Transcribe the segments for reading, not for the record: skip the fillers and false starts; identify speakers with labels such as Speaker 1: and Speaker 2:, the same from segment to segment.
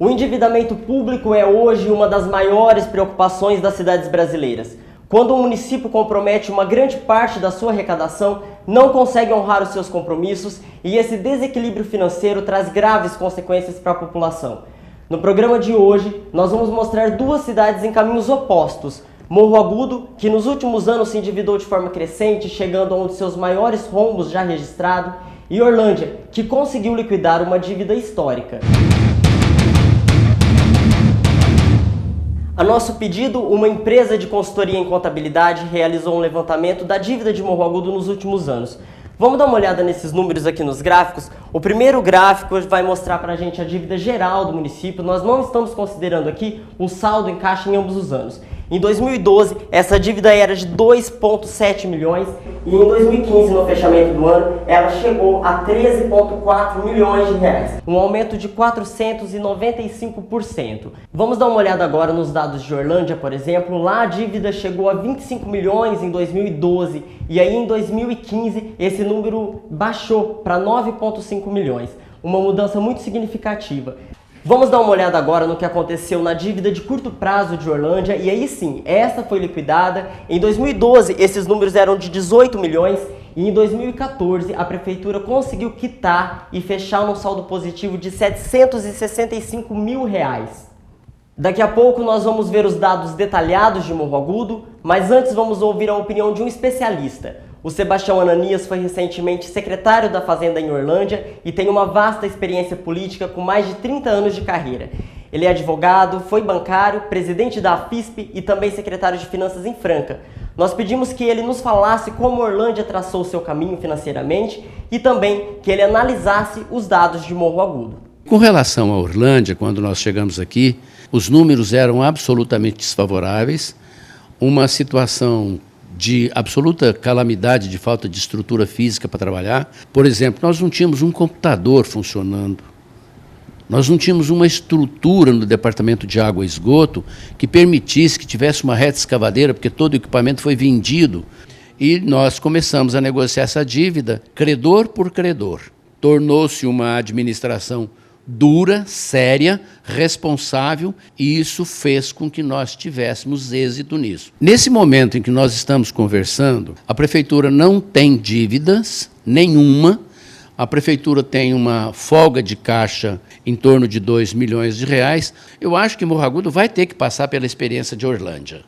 Speaker 1: O endividamento público é hoje uma das maiores preocupações das cidades brasileiras. Quando um município compromete uma grande parte da sua arrecadação, não consegue honrar os seus compromissos e esse desequilíbrio financeiro traz graves consequências para a população. No programa de hoje, nós vamos mostrar duas cidades em caminhos opostos. Morro Agudo, que nos últimos anos se endividou de forma crescente, chegando a um de seus maiores rombos já registrado, e Orlândia, que conseguiu liquidar uma dívida histórica. A nosso pedido, uma empresa de consultoria em contabilidade realizou um levantamento da dívida de Morro Agudo nos últimos anos. Vamos dar uma olhada nesses números aqui nos gráficos. O primeiro gráfico vai mostrar para a gente a dívida geral do município. Nós não estamos considerando aqui o saldo em caixa em ambos os anos. Em 2012, essa dívida era de 2,7 milhões e em 2015, no fechamento do ano, ela chegou a 13,4 milhões de reais, um aumento de 495%. Vamos dar uma olhada agora nos dados de Orlândia, por exemplo. Lá a dívida chegou a 25 milhões em 2012 e aí em 2015 esse número baixou para 9,5 milhões, uma mudança muito significativa. Vamos dar uma olhada agora no que aconteceu na dívida de curto prazo de Orlândia, e aí sim, essa foi liquidada. Em 2012, esses números eram de 18 milhões, e em 2014, a prefeitura conseguiu quitar e fechar num saldo positivo de 765 mil reais. Daqui a pouco nós vamos ver os dados detalhados de Morro Agudo, mas antes vamos ouvir a opinião de um especialista. O Sebastião Ananias foi recentemente secretário da Fazenda em Orlândia e tem uma vasta experiência política com mais de 30 anos de carreira. Ele é advogado, foi bancário, presidente da AFISP e também secretário de Finanças em Franca. Nós pedimos que ele nos falasse como Orlândia traçou seu caminho financeiramente e também que ele analisasse os dados de Morro Agudo.
Speaker 2: Com relação a Orlândia, quando nós chegamos aqui, os números eram absolutamente desfavoráveis, uma situação de absoluta calamidade, de falta de estrutura física para trabalhar. Por exemplo, nós não tínhamos um computador funcionando, nós não tínhamos uma estrutura no departamento de água e esgoto que permitisse que tivesse uma reta escavadeira, porque todo o equipamento foi vendido. E nós começamos a negociar essa dívida credor por credor. Tornou-se uma administração dura, séria, responsável, e isso fez com que nós tivéssemos êxito nisso. Nesse momento em que nós estamos conversando, a prefeitura não tem dívidas nenhuma, a prefeitura tem uma folga de caixa em torno de 2 milhões de reais. Eu acho que Morro Agudo vai ter que passar pela experiência de Orlândia.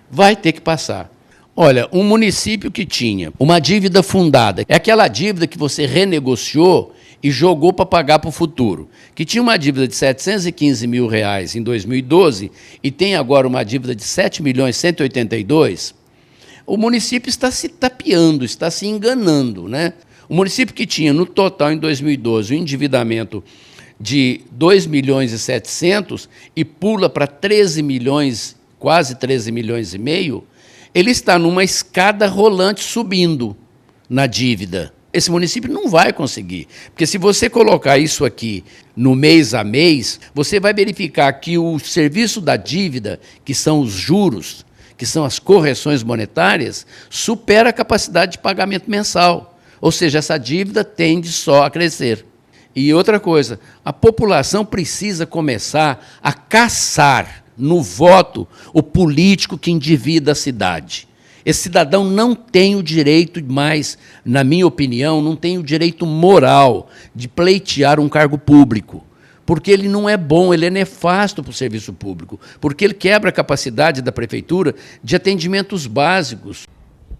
Speaker 2: Vai ter que passar. Olha, um município que tinha uma dívida fundada, é aquela dívida que você renegociou e jogou para pagar para o futuro, que tinha uma dívida de 715 mil reais em 2012 e tem agora uma dívida de 7 milhões 182, o município está se tapeando, está se enganando, né? O município que tinha no total em 2012 um endividamento de 2 milhões e 700 e pula para 13 milhões, quase 13 milhões e meio, ele está numa escada rolante subindo na dívida. Esse município não vai conseguir, porque se você colocar isso aqui no mês a mês, você vai verificar que o serviço da dívida, que são os juros, que são as correções monetárias, supera a capacidade de pagamento mensal. Ou seja, essa dívida tende só a crescer. E outra coisa, a população precisa começar a caçar no voto o político que endivida a cidade. Esse cidadão não tem o direito mais, na minha opinião, não tem o direito moral de pleitear um cargo público, porque ele não é bom, ele é nefasto para o serviço público, porque ele quebra a capacidade da prefeitura de atendimentos básicos.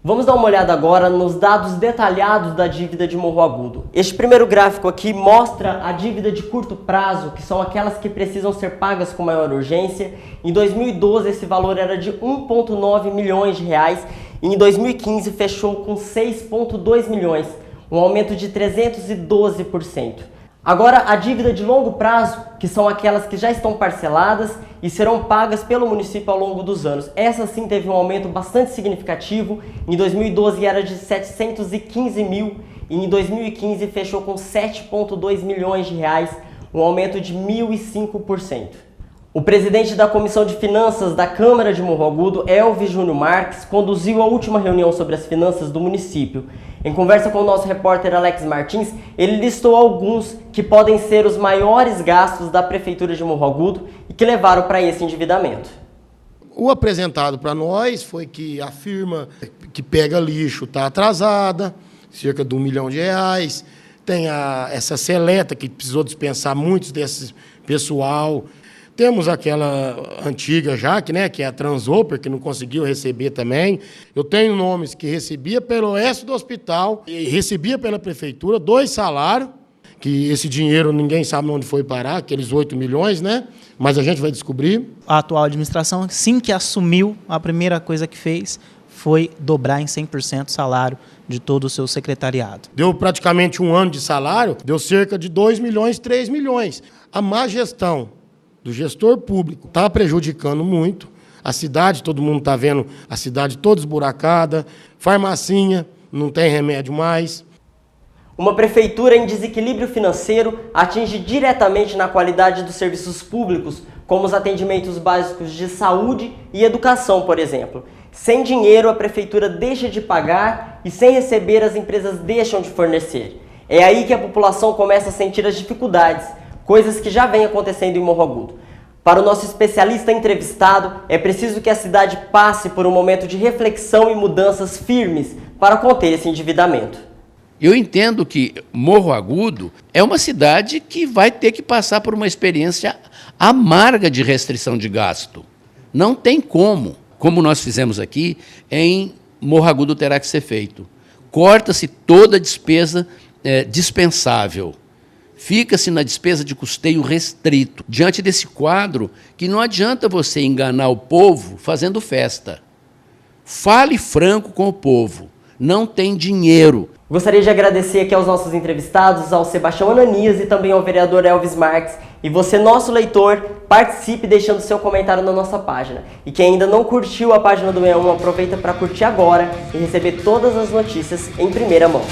Speaker 1: Vamos dar uma olhada agora nos dados detalhados da dívida de Morro Agudo. Este primeiro gráfico aqui mostra a dívida de curto prazo, que são aquelas que precisam ser pagas com maior urgência. Em 2012 esse valor era de 1,9 milhões de reais e em 2015 fechou com 6,2 milhões, um aumento de 312%. Agora, a dívida de longo prazo, que são aquelas que já estão parceladas e serão pagas pelo município ao longo dos anos. Essa sim teve um aumento bastante significativo. Em 2012 era de 715 mil e em 2015 fechou com 7,2 milhões de reais, um aumento de 1.005%. O presidente da Comissão de Finanças da Câmara de Morro Agudo, Elvis Júnior Marques, conduziu a última reunião sobre as finanças do município. Em conversa com o nosso repórter Alex Martins, ele listou alguns que podem ser os maiores gastos da Prefeitura de Morro Agudo e que levaram para esse endividamento.
Speaker 3: O apresentado para nós foi que a firma que pega lixo está atrasada, cerca de R$1 milhão. Tem essa seleta que precisou dispensar muitos desses pessoal. Temos aquela antiga Jaque, né, que é a Transoper, que não conseguiu receber também. Eu tenho nomes que recebia pelo oeste do hospital e recebia pela prefeitura 2 salários, que esse dinheiro ninguém sabe onde foi parar, aqueles 8 milhões, né? Mas a gente vai descobrir.
Speaker 4: A atual administração, assim que assumiu, a primeira coisa que fez foi dobrar em 100% o salário de todo o seu secretariado.
Speaker 3: Deu praticamente 1 ano de salário, deu cerca de 2 milhões, 3 milhões. A má gestão do gestor público está prejudicando muito. A cidade, todo mundo está vendo a cidade toda esburacada, farmacinha, não tem remédio mais.
Speaker 1: Uma prefeitura em desequilíbrio financeiro atinge diretamente na qualidade dos serviços públicos, como os atendimentos básicos de saúde e educação, por exemplo. Sem dinheiro, a prefeitura deixa de pagar e, sem receber, as empresas deixam de fornecer. É aí que a população começa a sentir as dificuldades, coisas que já vêm acontecendo em Morro Agudo. Para o nosso especialista entrevistado, é preciso que a cidade passe por um momento de reflexão e mudanças firmes para conter esse endividamento.
Speaker 2: Eu entendo que Morro Agudo é uma cidade que vai ter que passar por uma experiência amarga de restrição de gasto. Não tem como nós fizemos aqui, em Morro Agudo terá que ser feito. Corta-se toda a despesa dispensável. Fica-se na despesa de custeio restrito. Diante desse quadro, que não adianta você enganar o povo fazendo festa. Fale franco com o povo. Não tem dinheiro.
Speaker 1: Gostaria de agradecer aqui aos nossos entrevistados, ao Sebastião Ananias e também ao vereador Elvis Marques. E você, nosso leitor, participe deixando seu comentário na nossa página. E quem ainda não curtiu a página do 61, aproveita para curtir agora e receber todas as notícias em primeira mão.